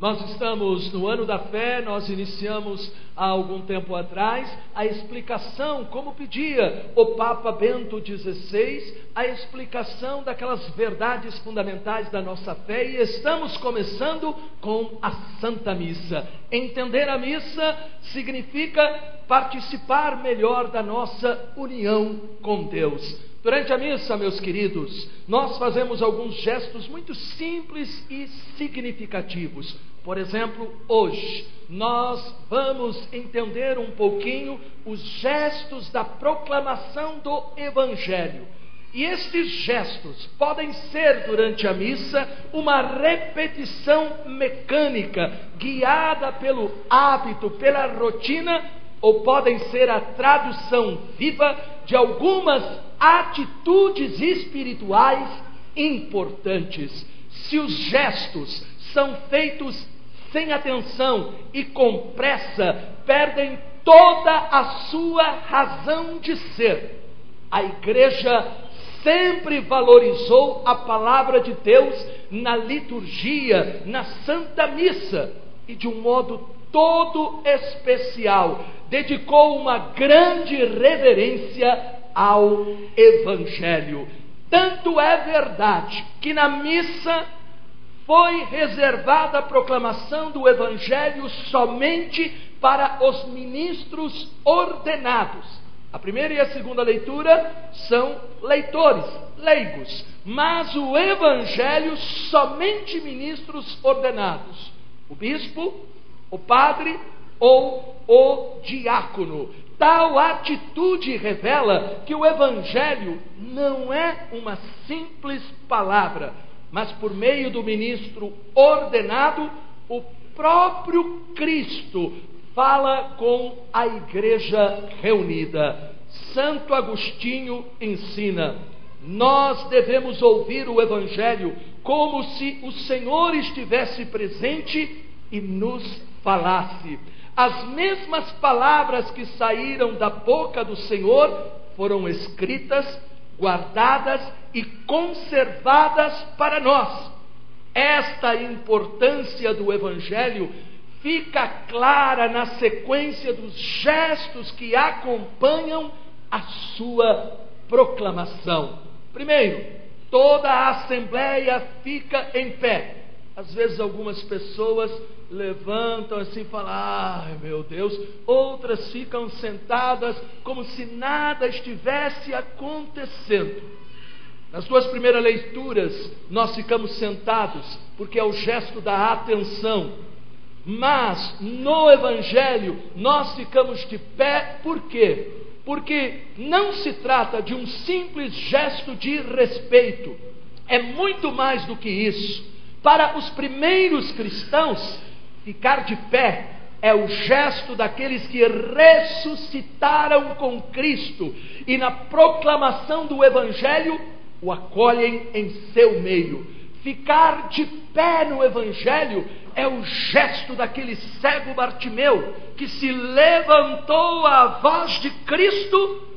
Nós estamos no ano da fé, nós iniciamos há algum tempo atrás a explicação, como pedia o Papa Bento XVI, a explicação daquelas verdades fundamentais da nossa fé, e estamos começando com a Santa Missa. Entender a missa significa participar melhor da nossa união com Deus. Durante a missa, meus queridos, nós fazemos alguns gestos muito simples e significativos. Por exemplo, hoje, nós vamos entender um pouquinho os gestos da proclamação do Evangelho. E estes gestos podem ser, durante a missa, uma repetição mecânica, guiada pelo hábito, pela rotina, ou podem ser a tradução viva de algumas atitudes espirituais importantes. Se os gestos são feitos sem atenção e com pressa, perdem toda a sua razão de ser. A Igreja sempre valorizou a palavra de Deus na liturgia, na Santa Missa, e de um modo todo especial, dedicou uma grande reverência ao Evangelho. Tanto é verdade que na missa foi reservada a proclamação do Evangelho somente para os ministros ordenados. A primeira e a segunda leitura são leitores, leigos, mas o Evangelho somente ministros ordenados. O bispo, o padre ou o diácono. Tal atitude revela que o Evangelho não é uma simples palavra, mas por meio do ministro ordenado, o próprio Cristo fala com a igreja reunida. Santo Agostinho ensina: nós devemos ouvir o Evangelho como se o Senhor estivesse presente e nos falasse. As mesmas palavras que saíram da boca do Senhor foram escritas, guardadas e conservadas para nós. Esta importância do Evangelho fica clara na sequência dos gestos que acompanham a sua proclamação. Primeiro, toda a assembleia fica em pé. Às vezes algumas pessoas levantam assim e falam: ai meu Deus. Outras ficam sentadas como se nada estivesse acontecendo. Nas duas primeiras leituras nós ficamos sentados porque é o gesto da atenção. Mas no Evangelho nós ficamos de pé. Por quê? Porque não se trata de um simples gesto de respeito. É muito mais do que isso. Para os primeiros cristãos, ficar de pé é o gesto daqueles que ressuscitaram com Cristo e na proclamação do Evangelho o acolhem em seu meio. Ficar de pé no Evangelho é o gesto daquele cego Bartimeu que se levantou à voz de Cristo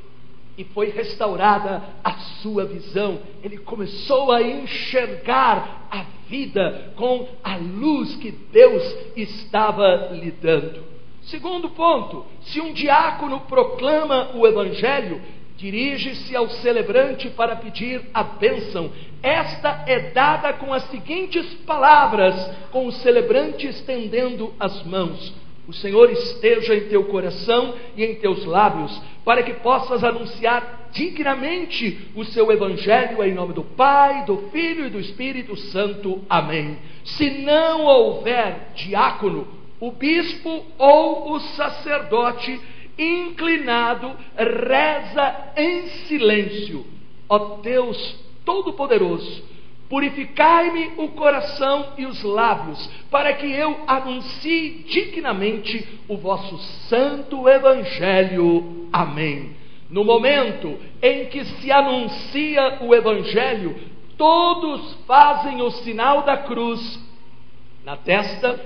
e foi restaurada a sua visão. Ele começou a enxergar a vida com a luz que Deus estava lhe dando. Segundo ponto, se um diácono proclama o Evangelho, dirige-se ao celebrante para pedir a bênção. Esta é dada com as seguintes palavras, com o celebrante estendendo as mãos: o Senhor esteja em teu coração e em teus lábios, para que possas anunciar dignamente o seu Evangelho, em nome do Pai, do Filho e do Espírito Santo. Amém. Se não houver diácono, o bispo ou o sacerdote inclinado reza em silêncio: ó Deus Todo-Poderoso, purificai-me o coração e os lábios, para que eu anuncie dignamente o vosso santo Evangelho. Amém. No momento em que se anuncia o Evangelho, todos fazem o sinal da cruz na testa,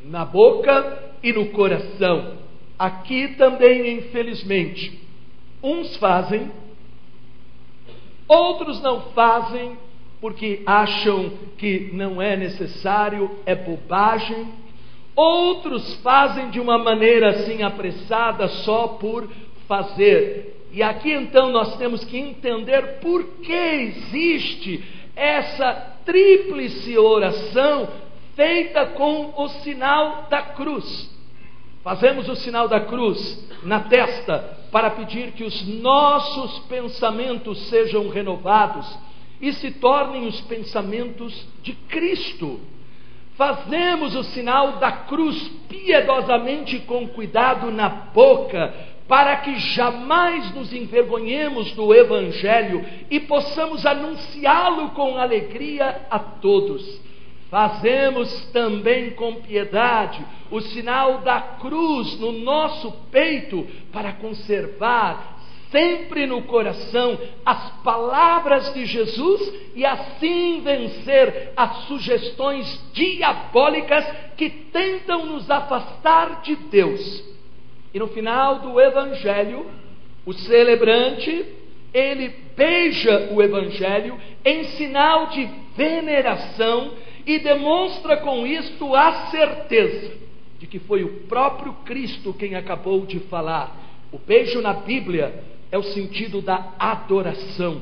na boca e no coração. Aqui também, infelizmente, uns fazem, outros não fazem, porque acham que não é necessário, é bobagem. Outros fazem de uma maneira assim apressada, só por fazer. E aqui então nós temos que entender por que existe essa tríplice oração feita com o sinal da cruz. Fazemos o sinal da cruz na testa para pedir que os nossos pensamentos sejam renovados e se tornem os pensamentos de Cristo. Fazemos o sinal da cruz piedosamente e com cuidado na boca, para que jamais nos envergonhemos do Evangelho e possamos anunciá-lo com alegria a todos. Fazemos também com piedade o sinal da cruz no nosso peito, para conservar sempre no coração as palavras de Jesus e assim vencer as sugestões diabólicas que tentam nos afastar de Deus. E no final do Evangelho, o celebrante, ele beija o Evangelho em sinal de veneração e demonstra com isto a certeza de que foi o próprio Cristo quem acabou de falar. O beijo na Bíblia é o sentido da adoração.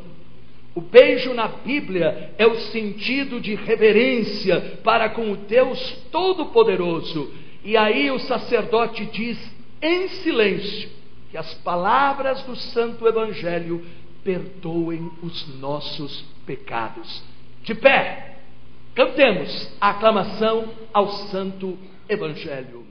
O beijo na Bíblia é o sentido de reverência para com o Deus Todo-Poderoso. E aí o sacerdote diz em silêncio que as palavras do Santo Evangelho perdoem os nossos pecados. De pé, cantemos a aclamação ao Santo Evangelho.